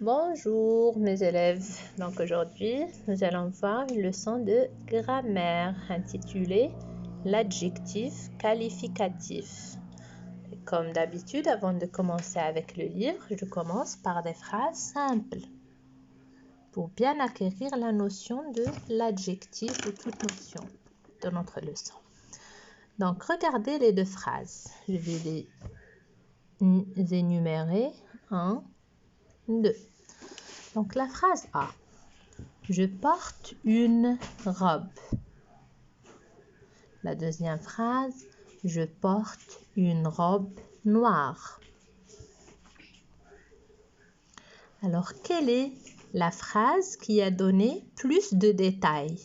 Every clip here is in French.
Bonjour mes élèves, donc aujourd'hui nous allons voir une leçon de grammaire intitulée l'adjectif qualificatif. Et comme d'habitude, avant de commencer avec le livre, je commence par des phrases simples pour bien acquérir la notion de l'adjectif ou toute notion de notre leçon. Donc regardez les deux phrases, je vais les énumérer 1, 2. Donc la phrase A. Je porte une robe. La deuxième phrase. Je porte une robe noire. Alors, quelle est la phrase qui a donné plus de détails?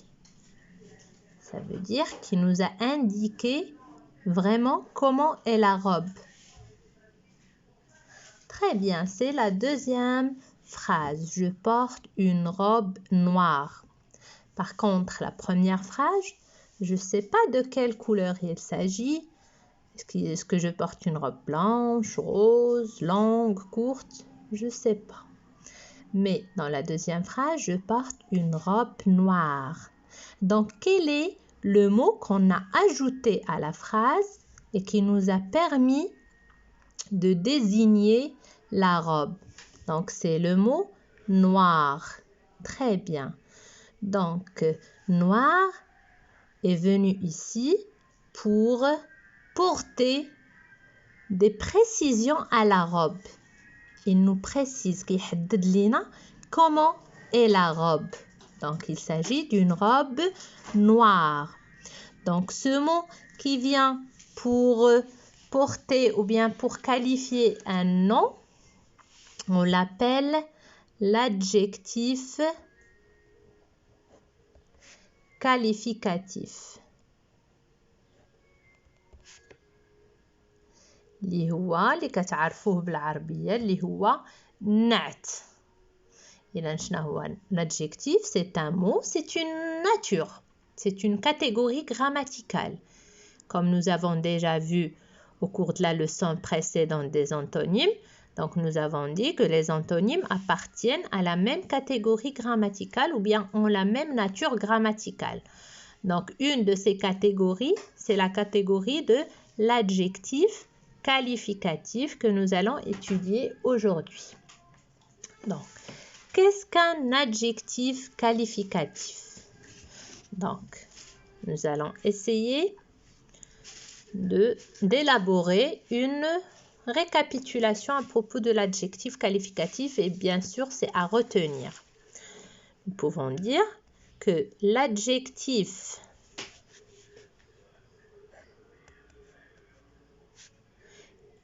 Ça veut dire qu'il nous a indiqué vraiment comment est la robe. Très bien, c'est la deuxième phrase. Je porte une robe noire. Par contre, la première phrase, je ne sais pas de quelle couleur il s'agit. Est-ce que je porte une robe blanche, rose, longue, courte? Je ne sais pas. Mais dans la deuxième phrase, je porte une robe noire. Donc, quel est le mot qu'on a ajouté à la phrase et qui nous a permis de désigner la robe? Donc, c'est le mot noir. Très bien. Donc, noir est venu ici pour porter des précisions à la robe. Il nous précise comment est la robe. Donc, il s'agit d'une robe noire. Donc, ce mot qui vient pour porter ou bien pour qualifier un nom, on l'appelle l'adjectif qualificatif. اللي هو اللي كتعرفوه بالعربية اللي هو نعت. إذا شنو هو l'adjectif? C'est un mot, c'est une nature, c'est une catégorie grammaticale. Comme nous avons déjà vu au cours de la leçon précédente des antonymes, donc nous avons dit que les antonymes appartiennent à la même catégorie grammaticale ou bien ont la même nature grammaticale. Donc une de ces catégories, c'est la catégorie de l'adjectif qualificatif que nous allons étudier aujourd'hui. Donc, qu'est-ce qu'un adjectif qualificatif? Donc, nous allons essayer d'élaborer une récapitulation à propos de l'adjectif qualificatif et bien sûr, c'est à retenir. Nous pouvons dire que l'adjectif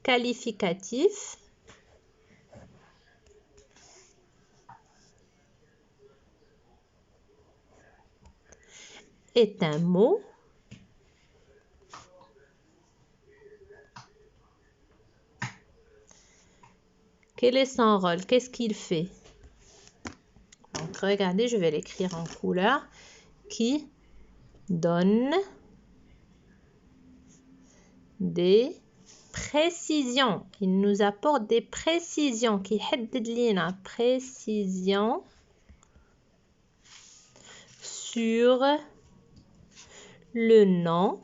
qualificatif est un mot Quel est son rôle? Qu'est-ce qu'il fait? Donc, regardez, je vais l'écrire en couleur qui donne des précisions. Il nous apporte des précisions qui précisions sur le nom.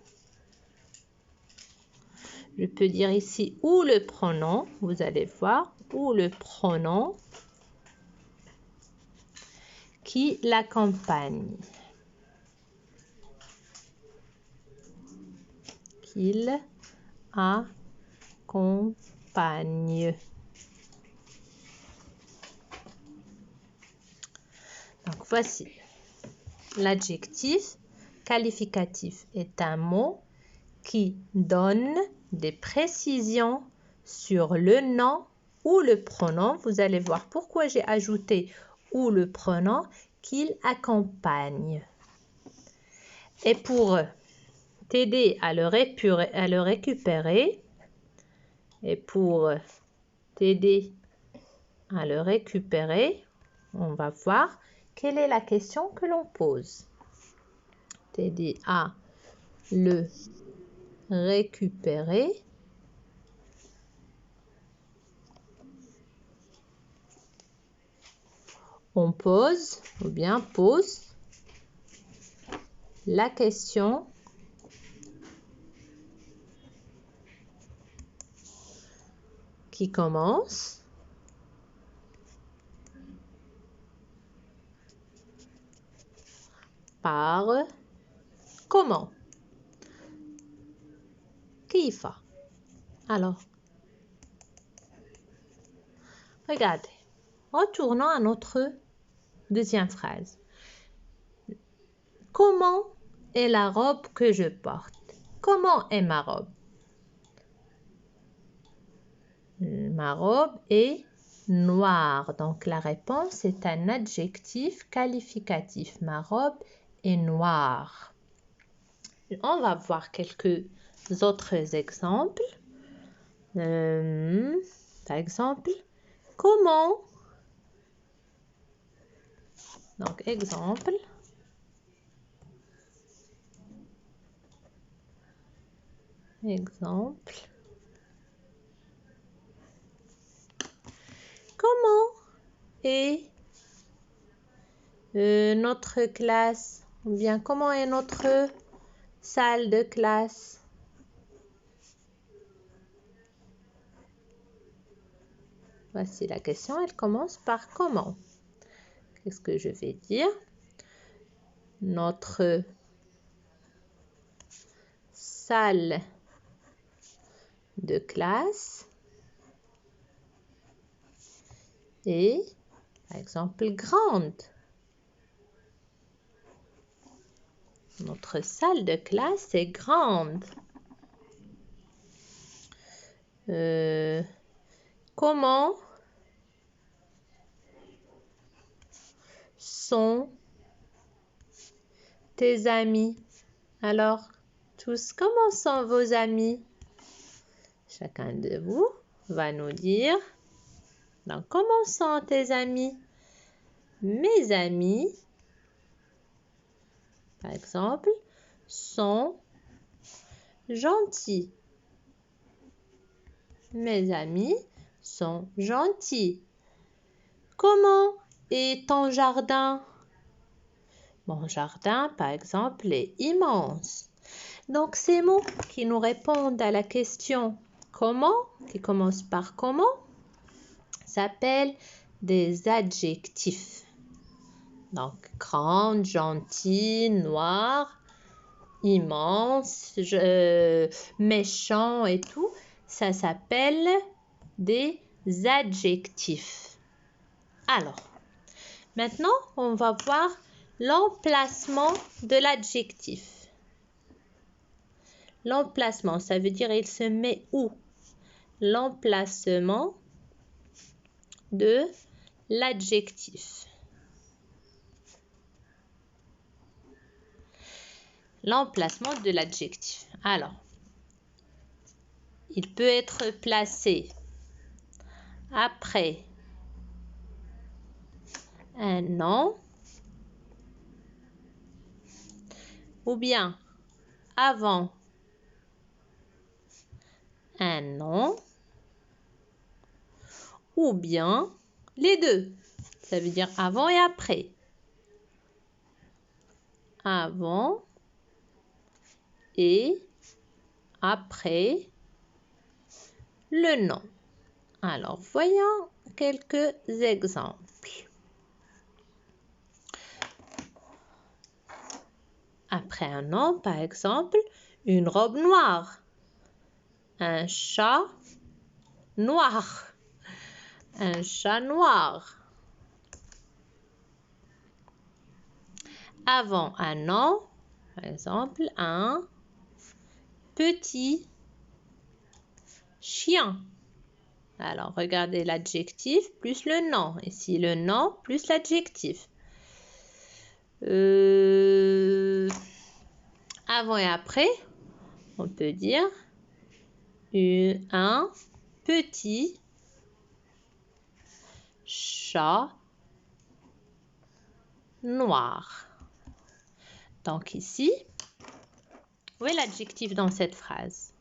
Je peux dire ici ou le pronom, vous allez voir, ou le pronom qui l'accompagne. Qu'il accompagne. Donc voici. L'adjectif qualificatif est un mot qui donne des précisions sur le nom ou le pronom. Vous allez voir pourquoi j'ai ajouté ou le pronom qu'il accompagne. Et pour t'aider à le récupérer, on va voir quelle est la question que l'on pose. T'aider à le récupérer. on pose ou bien pose la question qui commence par comment. كيف. Alors, regardez. Retournons à notre deuxième phrase. Comment est la robe que je porte? Comment est ma robe? Ma robe est noire. Donc la réponse est un adjectif qualificatif. Ma robe est noire. On va voir quelques autres exemples. Par exemple, comment? Donc exemple. Comment est notre classe? Ou bien comment est notre salle de classe? Voici la question, elle commence par comment. Qu'est-ce que je vais dire? Notre salle de classe est, par exemple, grande. Notre salle de classe est grande. Comment sont tes amis? Alors, tous, comment sont vos amis? Chacun de vous va nous dire. Donc, comment sont tes amis? Mes amis, par exemple, sont gentils. Mes amis sont gentils. Comment est ton jardin? Mon jardin, par exemple, est immense. Donc, ces mots qui nous répondent à la question comment, qui commence par comment, s'appellent des adjectifs. Donc, grande, gentil, noir, immense, méchant et tout, ça s'appelle des adjectifs. Alors, maintenant, on va voir l'emplacement de l'adjectif. L'emplacement, ça veut dire il se met où? L'emplacement de l'adjectif. L'emplacement de l'adjectif. Alors, il peut être placé après un nom ou bien avant un nom ou bien les deux. Ça veut dire avant et après. Avant et après le nom. Alors, voyons quelques exemples. Après un nom, par exemple, une robe noire, un chat noir, un chat noir. Avant un nom, par exemple, un petit chien. Alors, regardez l'adjectif plus le nom. Ici, le nom plus l'adjectif. Avant et après, on peut dire un petit chat noir. Donc ici, où est l'adjectif dans cette phrase?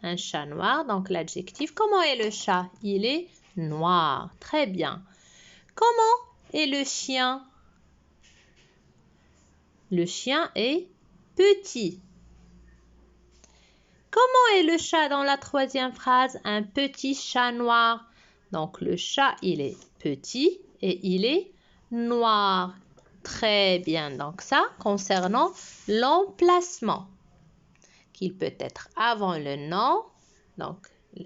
Un chat noir, donc l'adjectif. Comment est le chat? Il est noir. Très bien. Comment Et le chien? Le chien est petit. Comment est le chat dans la troisième phrase? Un petit chat noir. Donc le chat, il est petit et il est noir. Très bien. Donc ça, concernant l'emplacement, qu'il peut être avant le nom. Donc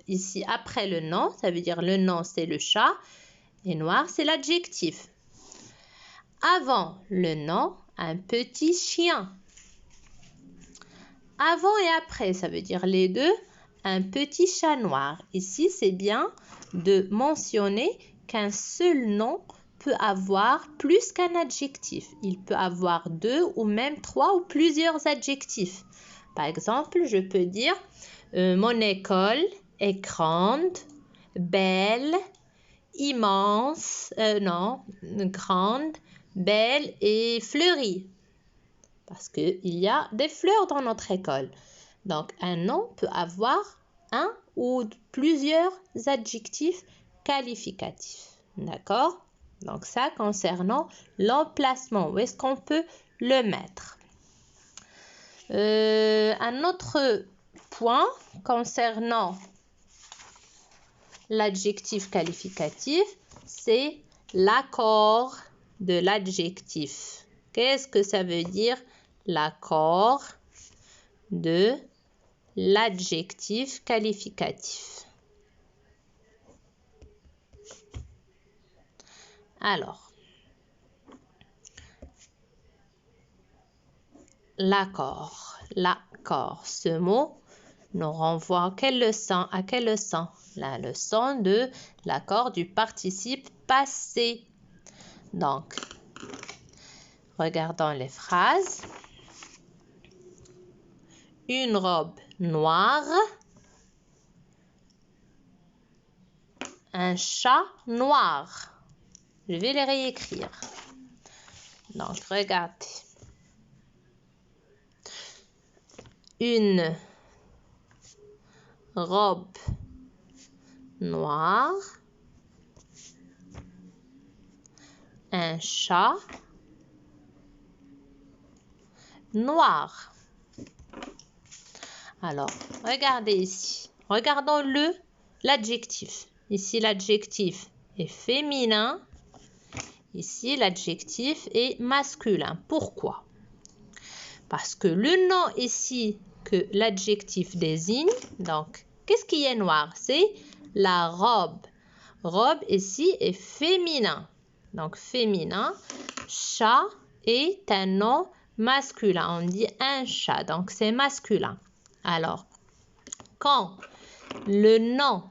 ici, après le nom, ça veut dire le nom, c'est le chat. Et noir, c'est l'adjectif. Avant le nom, un petit chien. Avant et après, ça veut dire les deux, un petit chat noir. Ici, c'est bien de mentionner qu'un seul nom peut avoir plus qu'un adjectif. Il peut avoir 2 ou même 3 ou plusieurs adjectifs. Par exemple, je peux dire mon école est grande, belle, immense, grande, belle et fleurie. Parce qu'il y a des fleurs dans notre école. Donc, un nom peut avoir un ou plusieurs adjectifs qualificatifs. D'accord? Donc, ça concernant l'emplacement. Où est-ce qu'on peut le mettre? Un autre point concernant l'adjectif qualificatif, c'est l'accord de l'adjectif. Qu'est-ce que ça veut dire? L'accord de l'adjectif qualificatif. Alors, l'accord, ce mot nous renvoie à quelle leçon? La leçon de l'accord du participe passé. Donc, regardons les phrases. Une robe noire, un chat noir. Je vais les réécrire. Donc, regardez. Une robe noire, un chat noir. Alors, regardez ici. Regardons l'adjectif. Ici, l'adjectif est féminin. Ici, l'adjectif est masculin. Pourquoi? Parce que le nom ici que l'adjectif désigne, donc, qu'est-ce qui est noir? C'est la robe. Robe ici est féminin. Donc, féminin. Chat est un nom masculin. On dit un chat. Donc, c'est masculin. Alors, quand le nom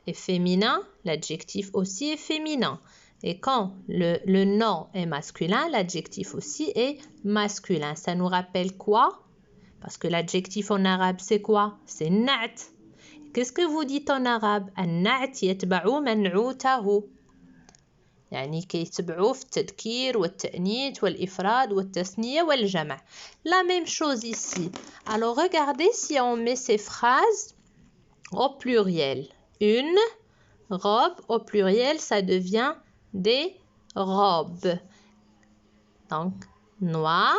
est féminin, l'adjectif aussi est féminin. Et quand le nom est masculin, l'adjectif aussi est masculin. Ça nous rappelle quoi? Parce que l'adjectif en arabe, c'est quoi? C'est na'at. Qu'est-ce que vous dites en arabe? النعت يتبع منعوته. يعني كيتبعوا في التذكير والتأنيث والإفراد والتثنية والجمع. La même chose ici. Alors regardez si on met ces phrases au pluriel. Une robe au pluriel, ça devient des robes. Donc noir,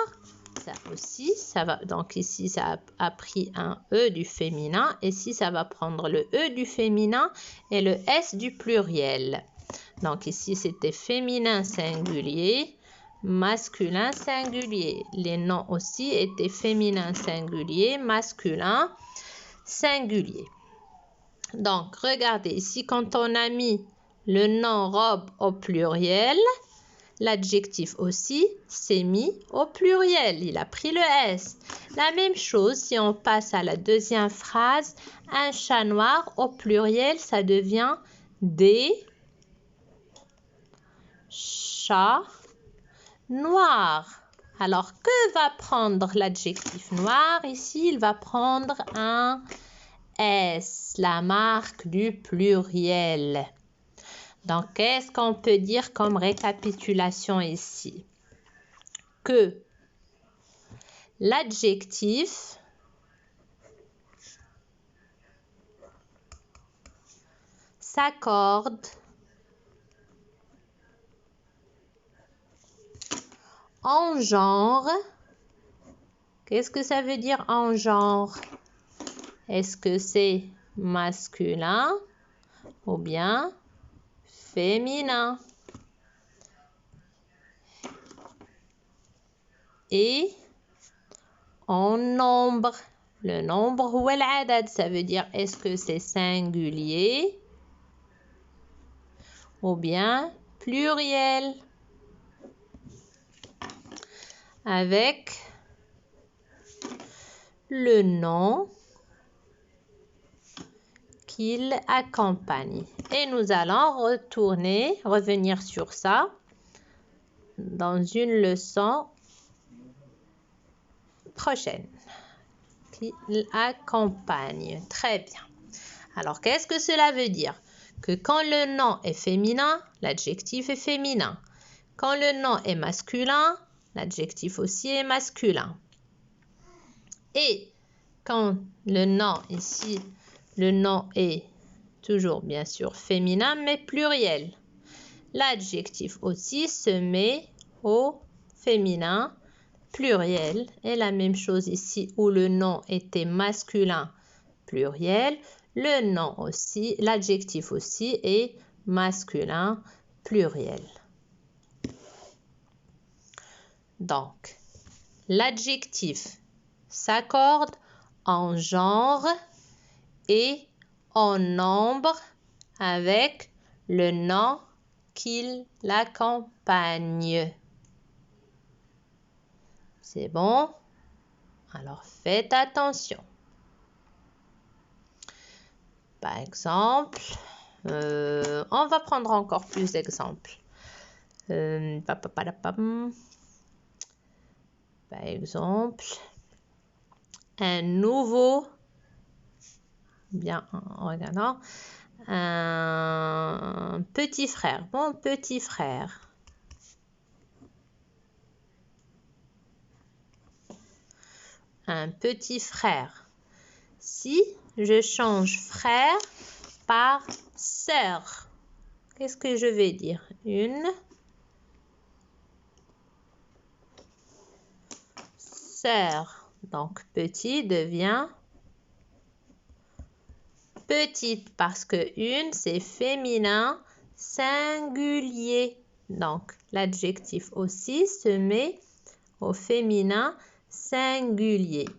ça aussi, ça va. Donc ici, ça a pris un E du féminin. Ici, ça va prendre le E du féminin et le S du pluriel. Donc ici, c'était féminin singulier, masculin singulier. Les noms aussi étaient féminin singulier, masculin singulier. Donc, regardez ici, quand on a mis le nom robe au pluriel, l'adjectif aussi s'est mis au pluriel. Il a pris le S. La même chose, si on passe à la deuxième phrase, un chat noir au pluriel, ça devient des chat noir. Alors, que va prendre l'adjectif noir? Ici, il va prendre un S, la marque du pluriel. Donc, qu'est-ce qu'on peut dire comme récapitulation ici? Que l'adjectif s'accorde En genre, qu'est-ce que ça veut dire en genre? Est-ce que c'est masculin ou bien féminin? Et en nombre, le nombre ou l'adad, ça veut dire est-ce que c'est singulier ou bien pluriel? Avec le nom qu'il accompagne. Et nous allons revenir sur ça dans une leçon prochaine. Qu'il accompagne. Très bien. Alors, qu'est-ce que cela veut dire? Que quand le nom est féminin, l'adjectif est féminin. Quand le nom est masculin, l'adjectif aussi est masculin. Et quand le nom ici, le nom est toujours bien sûr féminin mais pluriel. L'adjectif aussi se met au féminin pluriel. Et la même chose ici où le nom était masculin pluriel. Le nom aussi, l'adjectif aussi est masculin pluriel. Donc, l'adjectif s'accorde en genre et en nombre avec le nom qu'il l'accompagne. C'est bon? Alors, faites attention. Par exemple, on va prendre encore plus d'exemples. Par exemple, un nouveau, bien en regardant, un petit frère. Mon petit frère. Un petit frère. Si je change frère par sœur, qu'est-ce que je vais dire? Une sœur. Donc, petit devient petite parce que une, c'est féminin singulier. Donc, l'adjectif aussi se met au féminin singulier.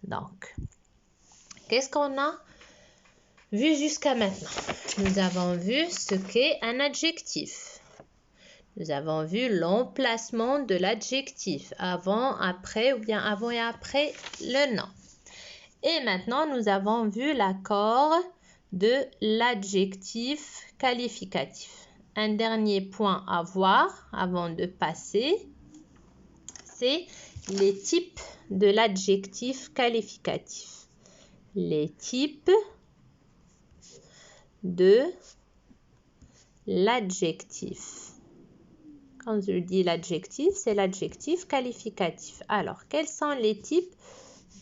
Donc, qu'est-ce qu'on a vu jusqu'à maintenant? Nous avons vu ce qu'est un adjectif. Nous avons vu l'emplacement de l'adjectif avant, après ou bien avant et après le nom. Et maintenant, nous avons vu l'accord de l'adjectif qualificatif. Un dernier point à voir avant de passer, c'est les types de l'adjectif qualificatif. Les types de l'adjectif. Quand je dis l'adjectif, c'est l'adjectif qualificatif. Alors, quels sont les types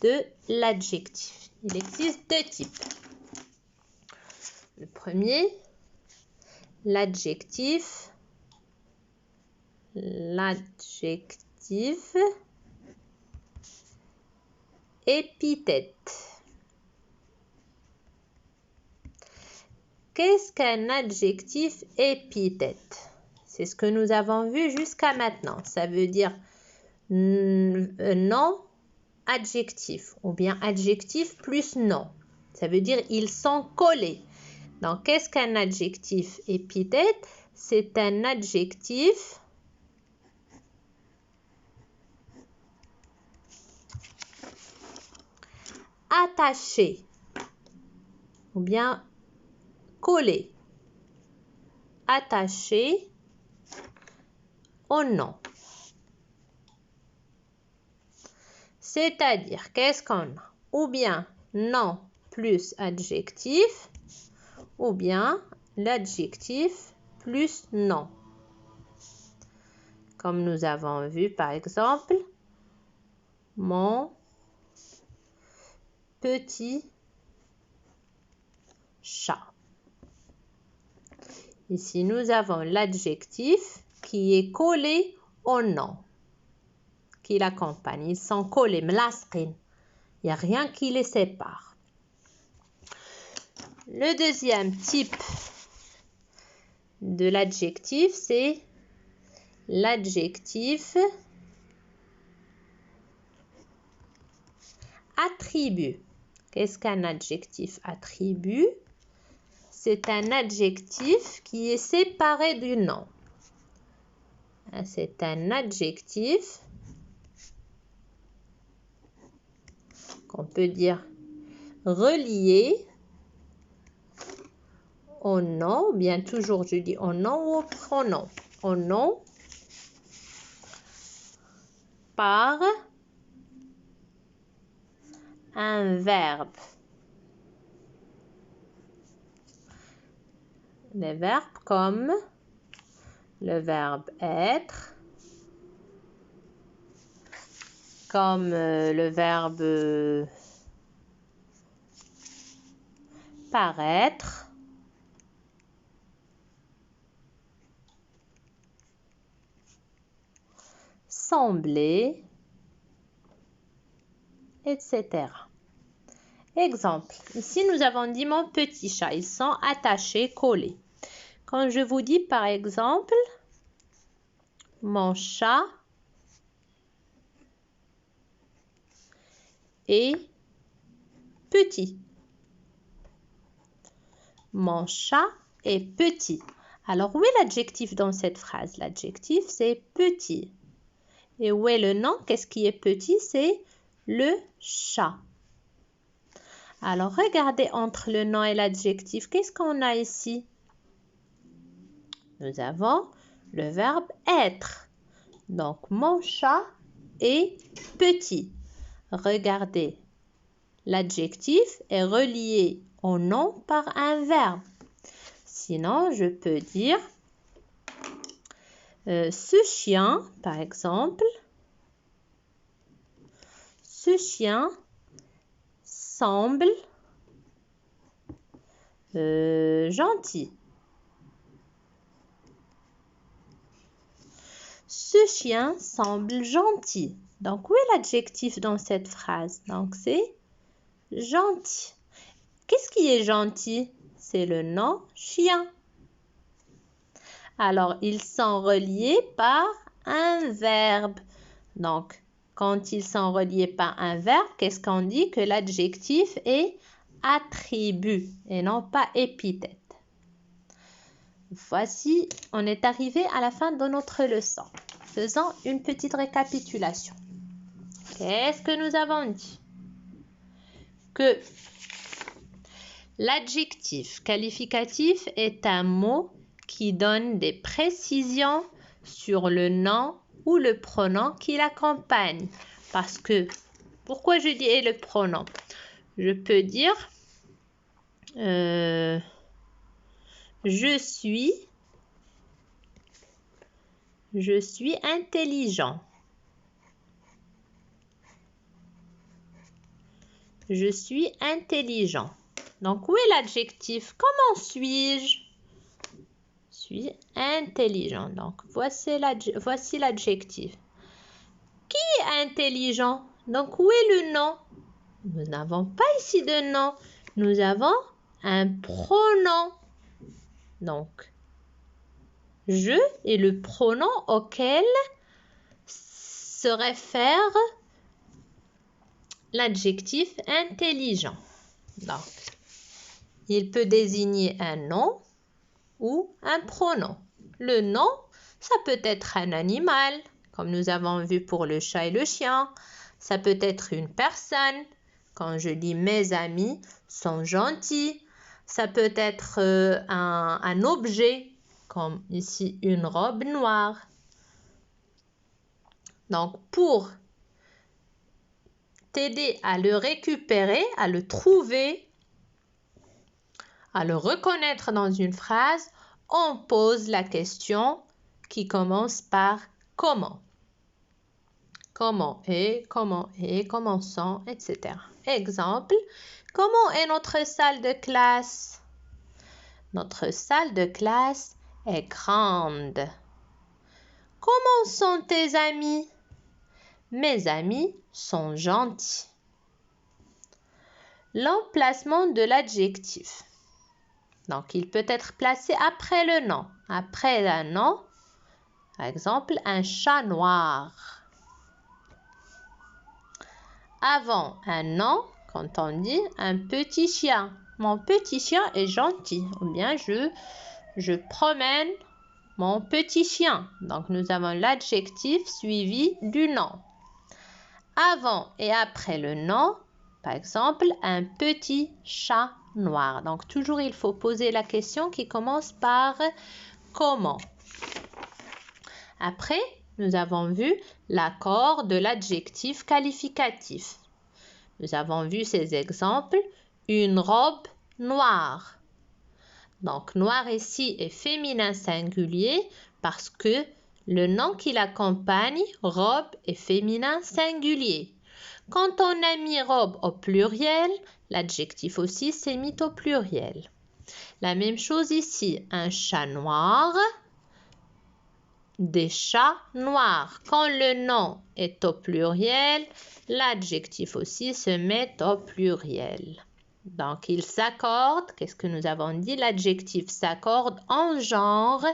de l'adjectif? Il existe deux types. Le premier, l'adjectif épithète. Qu'est-ce qu'un adjectif épithète? C'est ce que nous avons vu jusqu'à maintenant. Ça veut dire nom, adjectif ou bien adjectif plus nom. Ça veut dire ils sont collés. Donc, qu'est-ce qu'un adjectif épithète? C'est un adjectif attaché ou bien collé. Attaché au nom. C'est-à-dire, qu'est-ce qu'on a? Ou bien nom plus adjectif, ou bien l'adjectif plus nom. Comme nous avons vu par exemple, mon petit chat. Ici, nous avons l'adjectif qui est collé au nom. qui l'accompagnent. Ils sont collés, ملاصقين. Il n'y a rien qui les sépare. Le deuxième type de l'adjectif, c'est l'adjectif attribut. Qu'est-ce qu'un adjectif attribut? C'est un adjectif qui est séparé du nom. C'est un adjectif qu'on peut dire relié au nom, ou bien toujours je dis au nom ou au pronom. Au nom par un verbe. Les verbes comme le verbe être, comme le verbe paraître, sembler, etc. Exemple, ici nous avons dit mon petit chat, ils sont attachés, collés. Quand je vous dis par exemple, mon chat est petit. Mon chat est petit. Alors, où est l'adjectif dans cette phrase? L'adjectif, c'est petit. Et où est le nom? Qu'est-ce qui est petit? C'est le chat. Alors, regardez entre le nom et l'adjectif. Qu'est-ce qu'on a ici? Nous avons le verbe être. Donc, mon chat est petit. Regardez, l'adjectif est relié au nom par un verbe. Sinon, je peux dire ce chien, par exemple. Ce chien semble gentil. Ce chien semble gentil. Donc, où est l'adjectif dans cette phrase? Donc, c'est gentil. Qu'est-ce qui est gentil? C'est le nom chien. Alors, ils sont reliés par un verbe. Donc, quand ils sont reliés par un verbe, qu'est-ce qu'on dit? Que l'adjectif est attribut et non pas épithète. Voici, on est arrivé à la fin de notre leçon. Faisons une petite récapitulation. Qu'est-ce que nous avons dit? Que l'adjectif qualificatif est un mot qui donne des précisions sur le nom ou le pronom qui l'accompagne. Parce que, pourquoi je dis et le pronom? Je peux dire je suis intelligent. Je suis intelligent. Donc, où est l'adjectif? Comment suis-je? Je suis intelligent. Donc, voici l'adjectif. Qui est intelligent? Donc, où est le nom? Nous n'avons pas ici de nom. Nous avons un pronom. Donc, je est le pronom auquel se réfère l'adjectif intelligent. Donc, il peut désigner un nom ou un pronom. Le nom, ça peut être un animal, comme nous avons vu pour le chat et le chien. Ça peut être une personne. Quand je dis mes amis sont gentils. Ça peut être un objet, comme ici une robe noire. Donc, pour t'aider à le récupérer, à le trouver, à le reconnaître dans une phrase, on pose la question qui commence par comment. Comment est, commençons, etc. Exemple, comment est notre salle de classe? Notre salle de classe est grande. Comment sont tes amis? Mes amis sont gentils. L'emplacement de l'adjectif. Donc, il peut être placé après le nom. Après un nom, par exemple, un chat noir. Avant un nom, quand on dit un petit chien. Mon petit chien est gentil. Ou bien je promène mon petit chien. Donc, nous avons l'adjectif suivi du nom. Avant et après le nom, par exemple, un petit chat noir. Donc, toujours, il faut poser la question qui commence par comment. Après, nous avons vu l'accord de l'adjectif qualificatif. Nous avons vu ces exemples. Une robe noire. Donc, noir ici est féminin singulier parce que le nom qui l'accompagne, robe, est féminin singulier. Quand on a mis robe au pluriel, l'adjectif aussi s'est mis au pluriel. La même chose ici, un chat noir, des chats noirs. Quand le nom est au pluriel, l'adjectif aussi se met au pluriel. Donc, il s'accorde. Qu'est-ce que nous avons dit? L'adjectif s'accorde en genre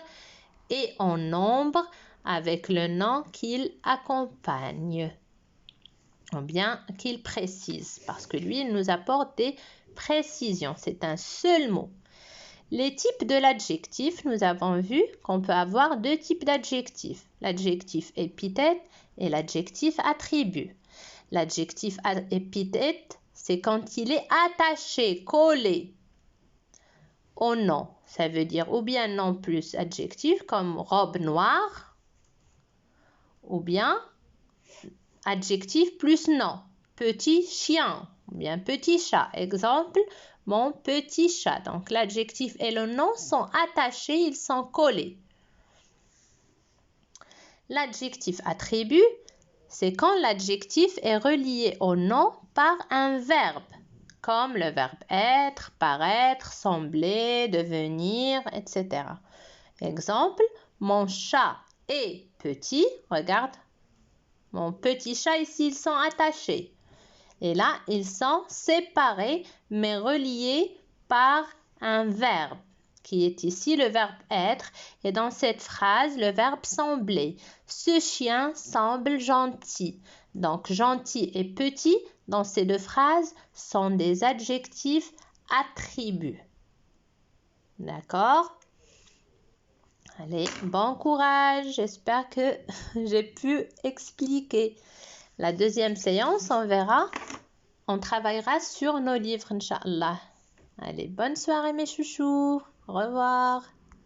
et en nombre avec le nom qu'il accompagne. Ou bien qu'il précise. Parce que lui, il nous apporte des précisions. C'est un seul mot. Les types de l'adjectif, nous avons vu qu'on peut avoir deux types d'adjectifs. L'adjectif épithète et l'adjectif attribut. L'adjectif épithète, c'est quand il est attaché, collé au nom. Ça veut dire ou bien nom plus adjectif comme robe noire ou bien adjectif plus nom. Petit chien ou bien petit chat. Exemple, mon petit chat. Donc, l'adjectif et le nom sont attachés, ils sont collés. L'adjectif attribut, c'est quand l'adjectif est relié au nom par un verbe, comme le verbe être, paraître, sembler, devenir, etc. Exemple, mon chat est petit. Regarde, mon petit chat ici, ils sont attachés. Et là, ils sont séparés, mais reliés par un verbe, qui est ici le verbe être. Et dans cette phrase, le verbe sembler. Ce chien semble gentil. Donc, gentil et petit, dans ces deux phrases, sont des adjectifs attributs. D'accord? Allez, bon courage. J'espère que j'ai pu expliquer. La deuxième séance, on travaillera sur nos livres, Inch'Allah. Allez, bonne soirée mes chouchous. Au revoir.